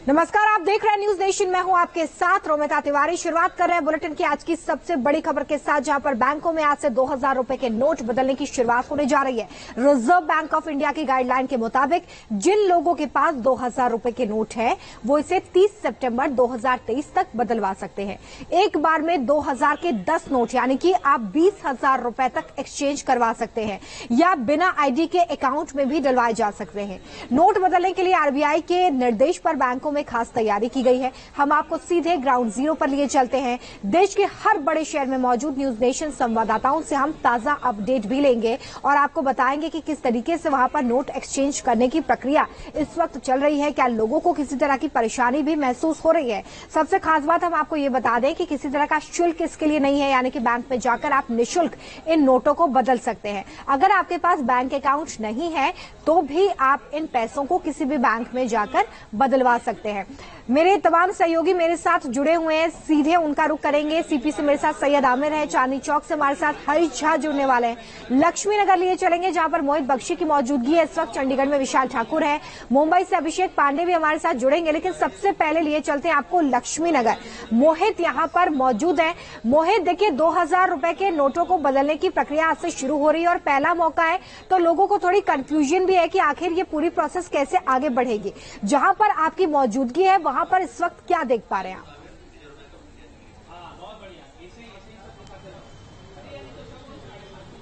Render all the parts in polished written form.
नमस्कार, आप देख रहे हैं न्यूज नेशन। मैं हूं आपके साथ रोमिता तिवारी। शुरुआत कर रहे हैं बुलेटिन की आज की सबसे बड़ी खबर के साथ, जहां पर बैंकों में आज से 2000 रुपए के नोट बदलने की शुरुआत होने जा रही है। रिजर्व बैंक ऑफ इंडिया की गाइडलाइन के मुताबिक जिन लोगों के पास 2000 रुपए के नोट है वो इसे 30 सितंबर 2023 तक बदलवा सकते हैं। एक बार में 2000 के 10 नोट यानी कि आप 20,000 रुपए तक एक्सचेंज करवा सकते हैं या बिना आईडी के अकाउंट में भी डलवाए जा सकते हैं। नोट बदलने के लिए आरबीआई के निर्देश पर बैंकों में खास तैयारी की गई है। हम आपको सीधे ग्राउंड जीरो पर लिए चलते हैं। देश के हर बड़े शहर में मौजूद न्यूज नेशन संवाददाताओं से हम ताजा अपडेट भी लेंगे और आपको बताएंगे कि किस तरीके से वहां पर नोट एक्सचेंज करने की प्रक्रिया इस वक्त चल रही है। क्या लोगों को किसी तरह की परेशानी भी महसूस हो रही है? सबसे खास बात हम आपको ये बता दें कि किसी तरह का शुल्क इसके लिए नहीं है, यानी कि बैंक में जाकर आप निःशुल्क इन नोटों को बदल सकते हैं। अगर आपके पास बैंक अकाउंट नहीं है तो भी आप इन पैसों को किसी भी बैंक में जाकर बदलवा सकते हैं। मेरे तमाम सहयोगी मेरे साथ जुड़े हुए हैं, सीधे उनका रुख करेंगे। सीपी से मेरे साथ सैयद आमिर है, चांदनी चौक से हमारे साथ हरीश झा जुड़ने वाले हैं, लक्ष्मी नगर लिए चलेंगे जहां पर मोहित बख्शी की मौजूदगी है। इस वक्त चंडीगढ़ में विशाल ठाकुर है, मुंबई से अभिषेक पांडे भी हमारे साथ जुड़ेंगे। लेकिन सबसे पहले लिए चलते हैं आपको लक्ष्मी नगर। मोहित यहां पर मौजूद है। मोहित, देखिए 2000 रुपए के नोटों को बदलने की प्रक्रिया आज से शुरू हो रही है और पहला मौका है तो लोगों को थोड़ी कंफ्यूजन भी है कि आखिर ये पूरी प्रोसेस कैसे आगे बढ़ेगी। जहां पर आपकी मौजूदगी है वहां पर इस वक्त क्या देख पा रहे हैं आप?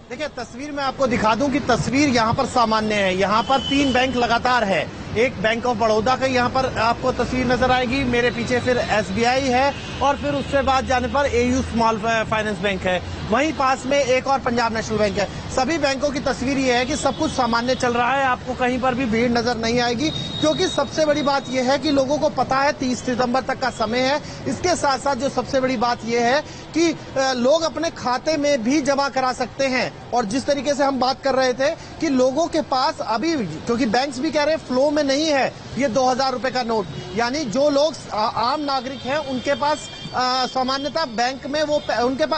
देखिए, तस्वीर में आपको दिखा दूं कि तस्वीर यहां पर सामान्य है। यहां पर 3 बैंक लगातार है। एक बैंक ऑफ बड़ौदा का यहां पर आपको तस्वीर नजर आएगी, मेरे पीछे फिर एसबीआई है और फिर उससे बाद जाने पर एयू स्मॉल फाइनेंस बैंक है, वहीं पास में एक और पंजाब नेशनल बैंक है। सभी बैंकों की तस्वीर ये है कि सब कुछ सामान्य चल रहा है, आपको कहीं पर भी भीड़ नजर नहीं आएगी, क्योंकि सबसे बड़ी बात यह है कि लोगों को पता है 30 सितंबर तक का समय है। इसके साथ साथ जो सबसे बड़ी बात यह है कि लोग अपने खाते में भी जमा करा सकते हैं। और जिस तरीके से हम बात कर रहे थे कि लोगों के पास अभी, क्योंकि बैंक्स भी कह रहे हैं फ्लो में नहीं है ये 2000 रुपए का नोट, यानी जो लोग आम नागरिक हैं उनके पास सामान्यतः बैंक में वो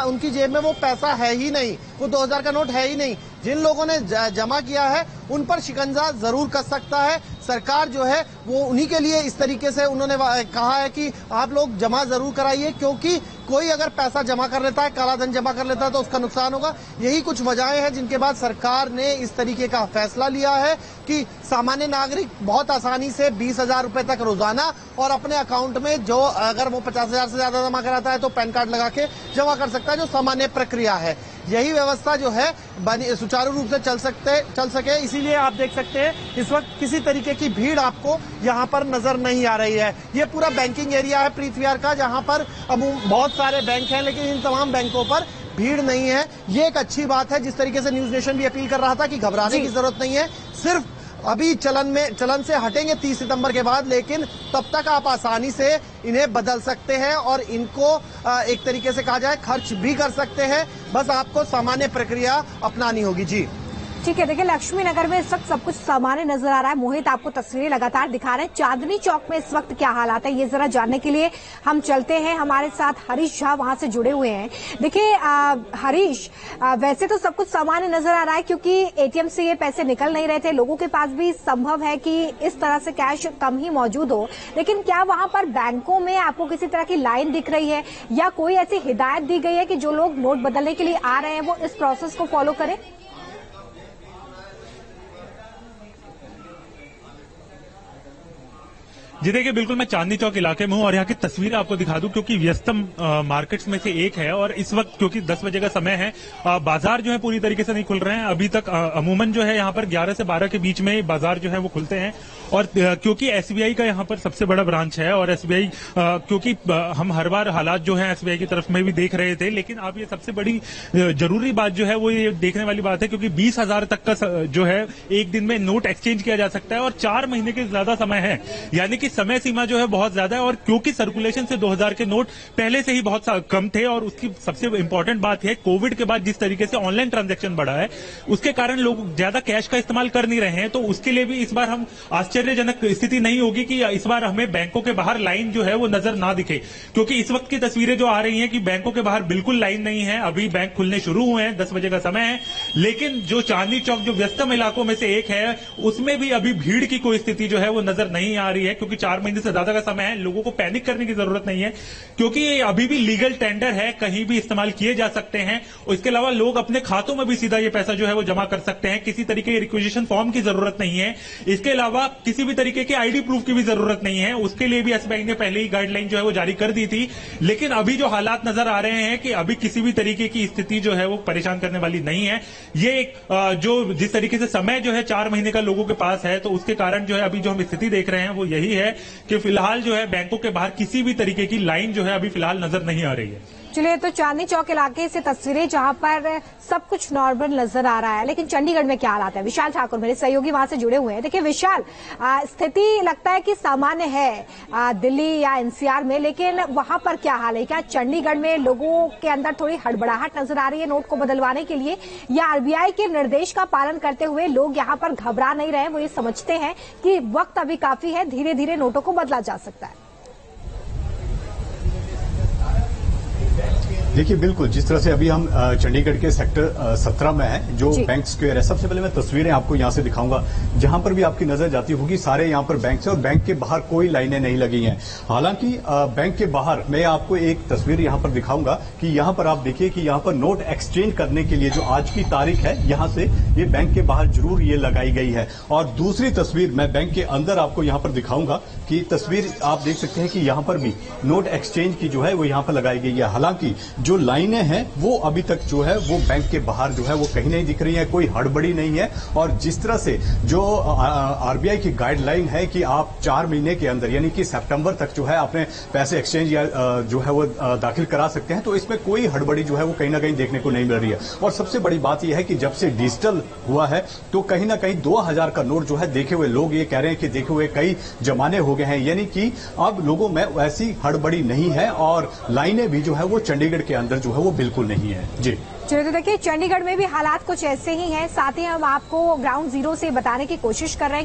उनकी जेब में वो पैसा है ही नहीं, वो 2000 का नोट है ही नहीं। जिन लोगों ने जमा किया है उन पर शिकंजा जरूर कस सकता है। सरकार जो है वो उन्हीं के लिए इस तरीके से उन्होंने कहा है कि आप लोग जमा जरूर कराइए, क्योंकि कोई अगर पैसा जमा कर लेता है, काला धन जमा कर लेता है तो उसका नुकसान होगा। यही कुछ वजहें हैं जिनके बाद सरकार ने इस तरीके का फैसला लिया है कि सामान्य नागरिक बहुत आसानी से 20,000 रुपए तक रोजाना और अपने अकाउंट में जो अगर वो 50,000 से ज्यादा जमा कराता है तो पैन कार्ड लगा के जमा कर सकता है, जो सामान्य प्रक्रिया है। यही व्यवस्था जो है सुचारू रूप से चल सके, इसीलिए आप देख सकते हैं इस वक्त किसी तरीके की भीड़ आपको यहाँ पर नजर नहीं आ रही है। ये पूरा बैंकिंग एरिया है प्रीत विहार का, जहाँ पर अब बहुत सारे बैंक हैं लेकिन इन तमाम बैंकों पर भीड़ नहीं है। ये एक अच्छी बात है। जिस तरीके से न्यूज नेशन भी अपील कर रहा था कि घबराने की जरूरत नहीं है, सिर्फ अभी चलन से हटेंगे 30 सितंबर के बाद, लेकिन तब तक आप आसानी से इन्हें बदल सकते हैं और इनको एक तरीके से कहा जाए खर्च भी कर सकते हैं। बस आपको सामान्य प्रक्रिया अपनानी होगी। जी ठीक है, देखिए लक्ष्मी नगर में इस वक्त सब कुछ सामान्य नजर आ रहा है। मोहित आपको तस्वीरें लगातार दिखा रहे हैं। चांदनी चौक में इस वक्त क्या हालात है ये जरा जानने के लिए हम चलते हैं। हमारे साथ हरीश झा वहां से जुड़े हुए हैं। देखिए हरीश, वैसे तो सब कुछ सामान्य नजर आ रहा है क्योंकि एटीएम से ये पैसे निकल नहीं रहे थे, लोगों के पास भी संभव है कि इस तरह से कैश कम ही मौजूद हो, लेकिन क्या वहां पर बैंकों में आपको किसी तरह की लाइन दिख रही है या कोई ऐसी हिदायत दी गई है कि जो लोग नोट बदलने के लिए आ रहे हैं वो इस प्रोसेस को फॉलो करें? जी देखिए, बिल्कुल मैं चांदनी चौक इलाके में हूं और यहाँ की तस्वीरें आपको दिखा दूं क्योंकि व्यस्तम मार्केट्स में से एक है और इस वक्त क्योंकि 10 बजे का समय है, बाजार जो है पूरी तरीके से नहीं खुल रहे हैं अभी तक। अमूमन जो है यहाँ पर 11 से 12 के बीच में बाजार जो है वो खुलते हैं और क्योंकि एसबीआई का यहाँ पर सबसे बड़ा ब्रांच है और एसबीआई क्योंकि हम हर बार हालात जो है एसबीआई की तरफ में भी देख रहे थे, लेकिन अब ये सबसे बड़ी जरूरी बात जो है वो ये देखने वाली बात है क्योंकि 20,000 तक का जो है एक दिन में नोट एक्सचेंज किया जा सकता है और 4 महीने के ज्यादा समय है, यानी कि समय सीमा जो है बहुत ज्यादा है। और क्योंकि सर्कुलेशन से 2000 के नोट पहले से ही बहुत कम थे और उसकी सबसे इंपॉर्टेंट बात है कोविड के बाद जिस तरीके से ऑनलाइन ट्रांजैक्शन बढ़ा है उसके कारण लोग ज्यादा कैश का इस्तेमाल कर नहीं रहे हैं, तो उसके लिए भी इस बार हम आश्चर्यजनक स्थिति नहीं होगी कि इस बार हमें बैंकों के बाहर लाइन जो है वो नजर ना दिखे, क्योंकि इस वक्त की तस्वीरें जो आ रही हैं कि बैंकों के बाहर बिल्कुल लाइन नहीं है। अभी बैंक खुलने शुरू हुए हैं, 10 बजे का समय है, लेकिन जो चांदनी चौक जो व्यस्तम इलाकों में से एक है उसमें भी अभी भीड़ की कोई स्थिति जो है वो नजर नहीं आ रही है, क्योंकि क्योंकि 4 महीने से ज्यादा का समय है। लोगों को पैनिक करने की जरूरत नहीं है, क्योंकि ये अभी भी लीगल टेंडर है, कहीं भी इस्तेमाल किए जा सकते हैं। और इसके अलावा लोग अपने खातों में भी सीधा ये पैसा जो है वो जमा कर सकते हैं। किसी तरीके के रिक्विजिशन फॉर्म की जरूरत नहीं है। इसके अलावा किसी भी तरीके के आईडी प्रूफ की भी जरूरत नहीं है। उसके लिए भी एसबीआई ने पहले ही गाइडलाइन जो है वो जारी कर दी थी। लेकिन अभी जो हालात नजर आ रहे हैं कि अभी किसी भी तरीके की स्थिति जो है वो परेशान करने वाली नहीं है। ये जो जिस तरीके से समय जो है 4 महीने का लोगों के पास है, तो उसके कारण जो है अभी जो हम स्थिति देख रहे हैं वो यही है कि फिलहाल जो है बैंकों के बाहर किसी भी तरीके की लाइन जो है अभी फिलहाल नजर नहीं आ रही है। चलिए, तो चांदनी चौक इलाके से तस्वीरें जहां पर सब कुछ नॉर्मल नजर आ रहा है, लेकिन चंडीगढ़ में क्या हालात है? विशाल ठाकुर मेरे सहयोगी वहां से जुड़े हुए हैं। देखिए विशाल, स्थिति लगता है कि सामान्य है दिल्ली या एनसीआर में, लेकिन वहां पर क्या हाल है? क्या चंडीगढ़ में लोगों के अंदर थोड़ी हड़बड़ाहट नजर आ रही है नोट को बदलवाने के लिए, या आरबीआई के निर्देश का पालन करते हुए लोग यहां पर घबरा नहीं रहे? वो ये समझते हैं कि वक्त अभी काफी है, धीरे धीरे नोटों को बदला जा सकता है। देखिए बिल्कुल, जिस तरह से अभी हम चंडीगढ़ के सेक्टर 17 में हैं, जो बैंक स्क्वायर है। सबसे पहले मैं तस्वीरें आपको यहां से दिखाऊंगा, जहां पर भी आपकी नजर जाती होगी सारे यहां पर बैंक है और बैंक के बाहर कोई लाइनें नहीं लगी हैं। हालांकि बैंक के बाहर मैं आपको एक तस्वीर यहां पर दिखाऊंगा कि यहां पर आप देखिए कि यहां पर नोट एक्सचेंज करने के लिए जो आज की तारीख है, यहां से ये बैंक के बाहर जरूर ये लगाई गई है। और दूसरी तस्वीर मैं बैंक के अंदर आपको यहां पर दिखाऊंगा कि तस्वीर आप देख सकते हैं कि यहां पर भी नोट एक्सचेंज की जो है वो यहां पर लगाई गई है। हालांकि जो लाइनें हैं वो अभी तक जो है वो बैंक के बाहर जो है वो कहीं नहीं दिख रही है, कोई हड़बड़ी नहीं है। और जिस तरह से जो आरबीआई की गाइडलाइन है कि आप 4 महीने के अंदर यानी कि सितंबर तक जो है अपने पैसे एक्सचेंज या जो है वो दाखिल करा सकते हैं, तो इसमें कोई हड़बड़ी जो है वो कहीं ना कहीं देखने को नहीं मिल रही है। और सबसे बड़ी बात यह है कि जब से डिजिटल हुआ है तो कहीं ना कहीं 2000 का नोट जो है देखे हुए लोग ये कह रहे हैं कि देखे हुए कई जमाने हो गए हैं, यानी कि अब लोगों में वैसी हड़बड़ी नहीं है और लाइनें भी जो है वो चंडीगढ़ के अंदर जो है वो बिल्कुल नहीं है। जी चलिए, तो देखिए चंडीगढ़ में भी हालात कुछ ऐसे ही हैं। साथ ही हम आपको ग्राउंड जीरो से बताने की कोशिश कर रहे हैं